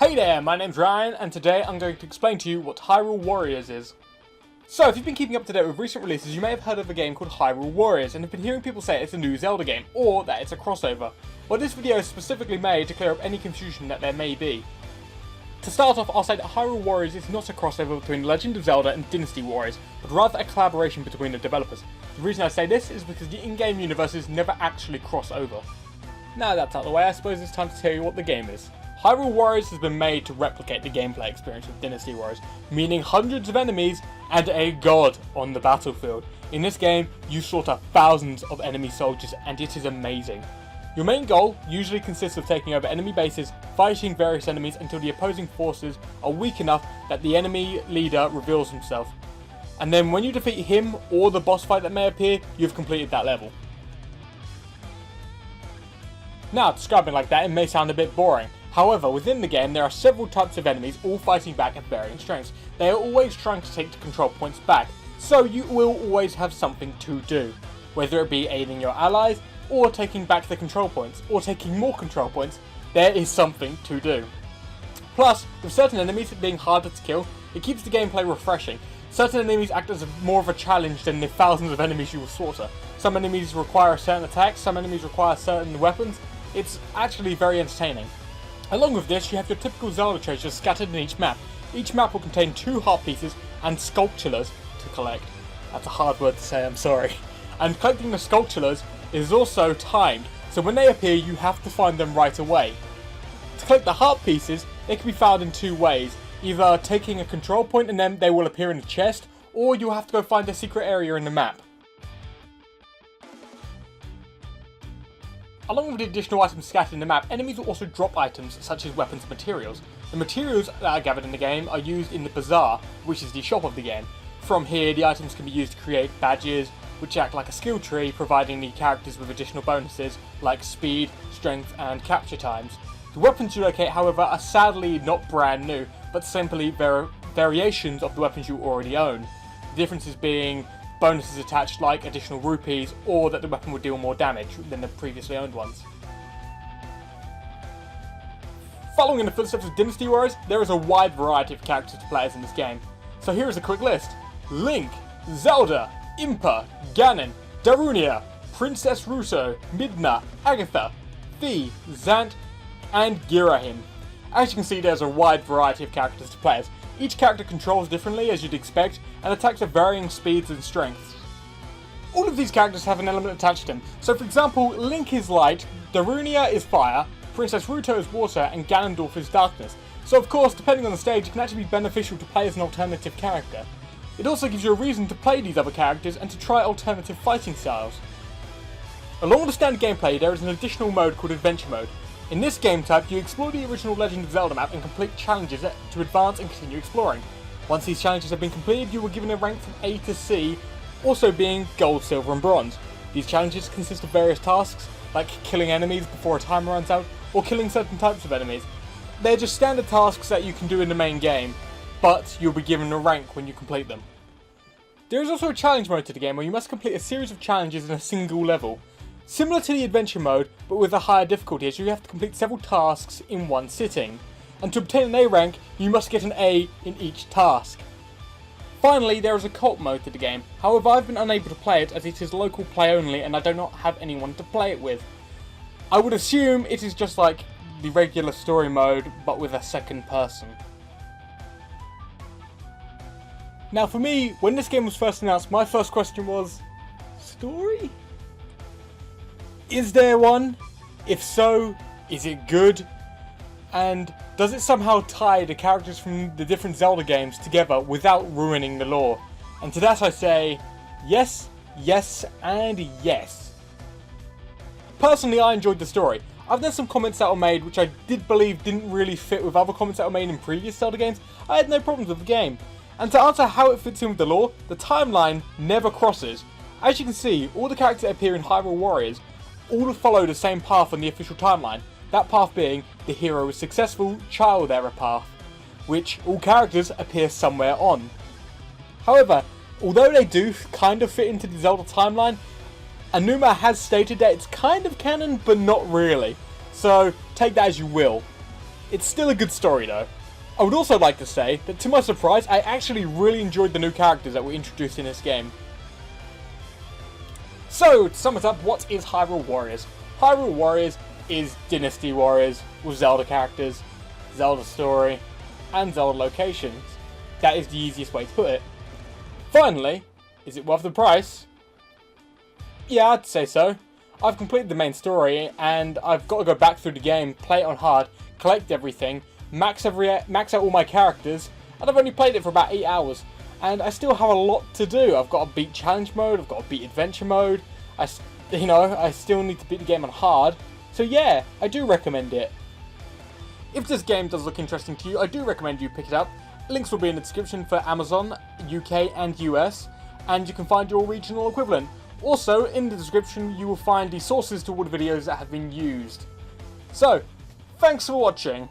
Hey there, my name's Ryan, and today I'm going to explain to you what Hyrule Warriors is. So, if you've been keeping up to date with recent releases, you may have heard of a game called Hyrule Warriors, and have been hearing people say it's a new Zelda game, or that it's a crossover. Well, this video is specifically made to clear up any confusion that there may be. To start off, I'll say that Hyrule Warriors is not a crossover between Legend of Zelda and Dynasty Warriors, but rather a collaboration between the developers. The reason I say this is because the in-game universes never actually cross over. Now that's out of the way, I suppose it's time to tell you what the game is. Hyrule Warriors has been made to replicate the gameplay experience of Dynasty Warriors, meaning hundreds of enemies and a god on the battlefield. In this game, you slaughter thousands of enemy soldiers, and it is amazing. Your main goal usually consists of taking over enemy bases, fighting various enemies until the opposing forces are weak enough that the enemy leader reveals himself. And then when you defeat him or the boss fight that may appear, you've completed that level. Now, describing like that, it may sound a bit boring. However, within the game, there are several types of enemies, all fighting back at varying strengths. They are always trying to take the control points back, so you will always have something to do. Whether it be aiding your allies, or taking back the control points, or taking more control points, there is something to do. Plus, with certain enemies being harder to kill, it keeps the gameplay refreshing. Certain enemies act as more of a challenge than the thousands of enemies you will slaughter. Some enemies require certain attacks, some enemies require certain weapons. It's actually very entertaining. Along with this, you have your typical Zelda treasures scattered in each map. Each map will contain 2 heart pieces and sculptures to collect. That's a hard word to say, I'm sorry. And collecting the sculptures is also timed, so when they appear you have to find them right away. To collect the heart pieces, they can be found in 2 ways. Either taking a control point and then they will appear in a chest, or you'll have to go find a secret area in the map. Along with the additional items scattered in the map, enemies will also drop items such as weapons and materials. The materials that are gathered in the game are used in the bazaar, which is the shop of the game. From here, the items can be used to create badges, which act like a skill tree, providing the characters with additional bonuses like speed, strength and capture times. The weapons you locate, however, are sadly not brand new, but simply variations of the weapons you already own. The differences being bonuses attached like additional rupees, or that the weapon would deal more damage than the previously owned ones. Following in the footsteps of Dynasty Warriors, there is a wide variety of characters to play as in this game. So here is a quick list. Link, Zelda, Impa, Ganon, Darunia, Princess Russo, Midna, Agatha, Fi, Zant, and Girahim. As you can see, there's a wide variety of characters to play as. Each character controls differently, as you'd expect, and attacks at varying speeds and strengths. All of these characters have an element attached to them. So for example, Link is light, Darunia is fire, Princess Ruto is water, and Ganondorf is darkness. So of course, depending on the stage, it can actually be beneficial to play as an alternative character. It also gives you a reason to play these other characters and to try alternative fighting styles. Along with the standard gameplay, there is an additional mode called Adventure Mode. In this game type, you explore the original Legend of Zelda map and complete challenges to advance and continue exploring. Once these challenges have been completed, you are given a rank from A to C, also being Gold, Silver and Bronze. These challenges consist of various tasks, like killing enemies before a timer runs out, or killing certain types of enemies. They're just standard tasks that you can do in the main game, but you'll be given a rank when you complete them. There is also a challenge mode to the game where you must complete a series of challenges in a single level. Similar to the adventure mode, but with a higher difficulty, as you have to complete several tasks in one sitting. And to obtain an A rank, you must get an A in each task. Finally, there is a cult mode to the game. However, I've been unable to play it as it is local play only and I do not have anyone to play it with. I would assume it is just like the regular story mode, but with a second person. Now for me, when this game was first announced, my first question was, story? Is there one? If so, is it good? And does it somehow tie the characters from the different Zelda games together without ruining the lore? And to that I say, yes, yes, and yes. Personally, I enjoyed the story. I've done some comments that were made which I did believe didn't really fit with other comments that were made in previous Zelda games. I had no problems with the game. And to answer how it fits in with the lore, the timeline never crosses. As you can see, all the characters that appear in Hyrule Warriors all follow the same path on the official timeline, that path being the hero's successful child era path, which all characters appear somewhere on. However, although they do kind of fit into the Zelda timeline, Anuma has stated that it's kind of canon, but not really, so take that as you will. It's still a good story though. I would also like to say that to my surprise, I actually really enjoyed the new characters that were introduced in this game. So, to sum it up, what is Hyrule Warriors? Hyrule Warriors is Dynasty Warriors with Zelda characters, Zelda story, and Zelda locations. That is the easiest way to put it. Finally, is it worth the price? Yeah, I'd say so. I've completed the main story, and I've got to go back through the game, play it on hard, collect everything, max out all my characters, and I've only played it for about 8 hours. And I still have a lot to do. I've got to beat challenge mode, I've got to beat adventure mode, I still need to beat the game on hard. So yeah, I do recommend it. If this game does look interesting to you, I do recommend you pick it up. Links will be in the description for Amazon, UK and US, and you can find your regional equivalent. Also, in the description you will find the sources to all the videos that have been used. So, thanks for watching.